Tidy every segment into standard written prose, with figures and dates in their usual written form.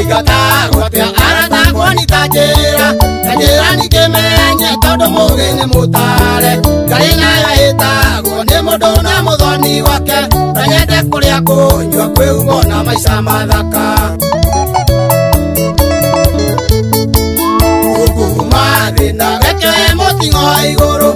ingata gwatia arata kwani tajera tajera ni kemenye todo mugene mutare kari nayo itagwo ni mundu na muthoni wake tanyende kuria kunywa kwĩhumo na maica mathaka ukuma thina weke mutingo iguru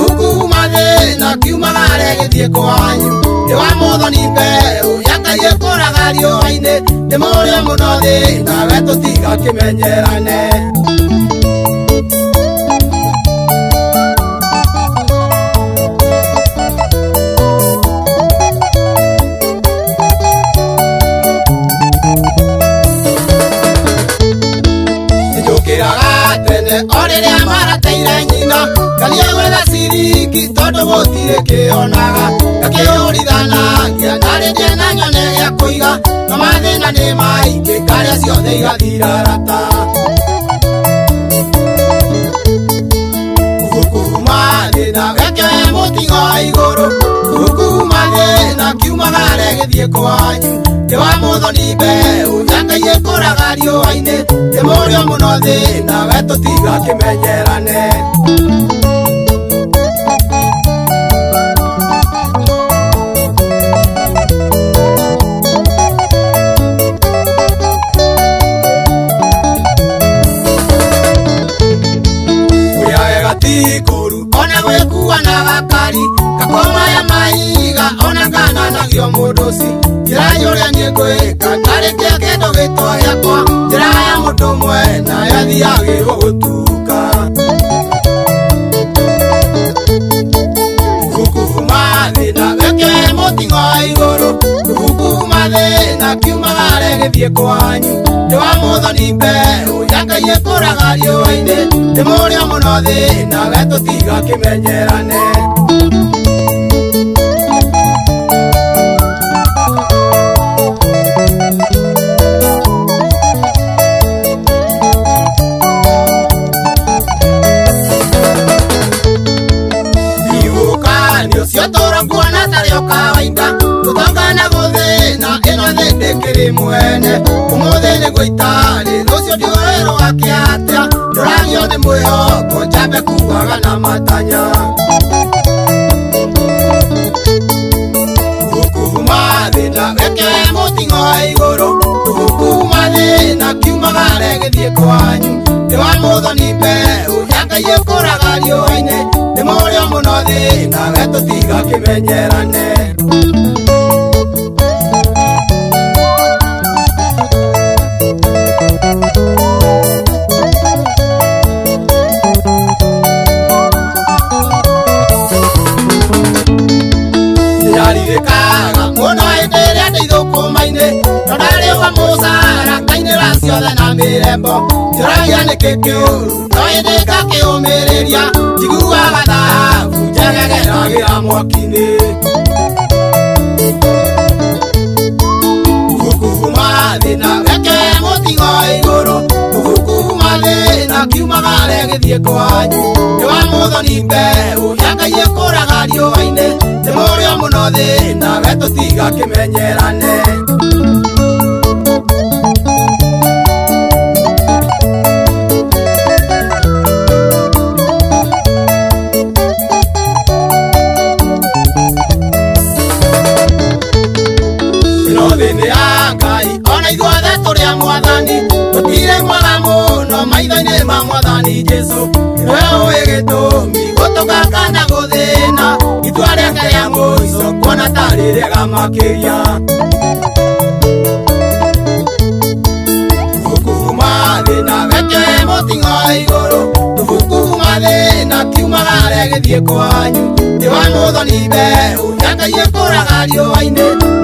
ukuma thina kiumagare githie kwanyu ni wa muthoni mbeu yakaie kuraga riũa-inĩ ni mũrĩo mũno thina we tũtiga kĩmenyerane Orelia marateire nyina kalie wega siriki todo gutire kionaga gakiurithana ngianarĩrie na nyone ya kuiga no mathĩna nĩ maingĩ karia ciothe igathirarata kuma thĩna weke mũtingo igũrũ kuma thĩna kiumagare gĩthiĩ kwanyu nĩ wa mũthoni mbeu nyakaie kũraga riũa-inĩ nĩ mũrĩo mũno thĩna we tũtiga kĩmenyerane kuya wega ti kũru ona gwĩkua na gakari gakoma ya maiga ona kananagio mũndũ ci njĩra yũrĩa niĩ ngwĩka narĩkia kĩndũ gĩtwo gĩakwa njĩra ya mũndũ ũmwe na yathiagĩrwo gũtuka kuma thĩna weke mũtingo igũrũ kuma thĩna kiumagare gĩthiĩ kwanyu nĩ wa mũthoni mbeu yakaie kũraga riũa-inĩ nĩ mũrĩo mũno thĩna we tũtiga kĩmenyerane kuona tario kawaida tutangana guthina ino thindikiri mwene umuthini gwitari rucio ndiorero akiatia nduragio ni mwihoko njambe kuaga na matanya kuma thina weke mũtingo igũrũ kuma thina kiumagare gĩthiĩ kwanyu nĩ wa mũthoni mbeu yakaie kũraga riũa-inĩ nĩ mũrĩo mũno thĩna we tũtiga kĩmenyerane nĩyarirĩkaga mũno hĩndĩ ĩrĩa ndĩ ithũkũma-inĩ no ndarĩũga mũcara ngainĩra ciothe na mĩrembo njũragia nĩkĩ kĩũru no hĩndĩ ngakĩũmĩrĩria njiguaga thahabu njegegeragĩra mwaki-inĩ kuma thĩna weke mũtingo igũrũ kuma thĩna kiumagare gĩthiĩ kwanyu nĩ wa mũthoni mbeu yakaie kũraga riũa-inĩ nĩ mũrĩo mũno thĩna we tũtiga kĩmenyerane thĩinĩ ya Ngai ona ithuothe tũrĩ a mwathani tũtirĩ mwega mũno maitho-inĩ ma mwathani Jesũ we ũĩ gĩtũmi gũtũkaka na gũthĩna itua rĩake rĩa mũico kuona tarĩ rĩega makĩria kuma thĩna weke mũtingo igũrũ kuma thĩna kiumagare gĩthiĩ kwanyu nĩ wa mũthoni mbeu yakaie kũraga riũa-inĩ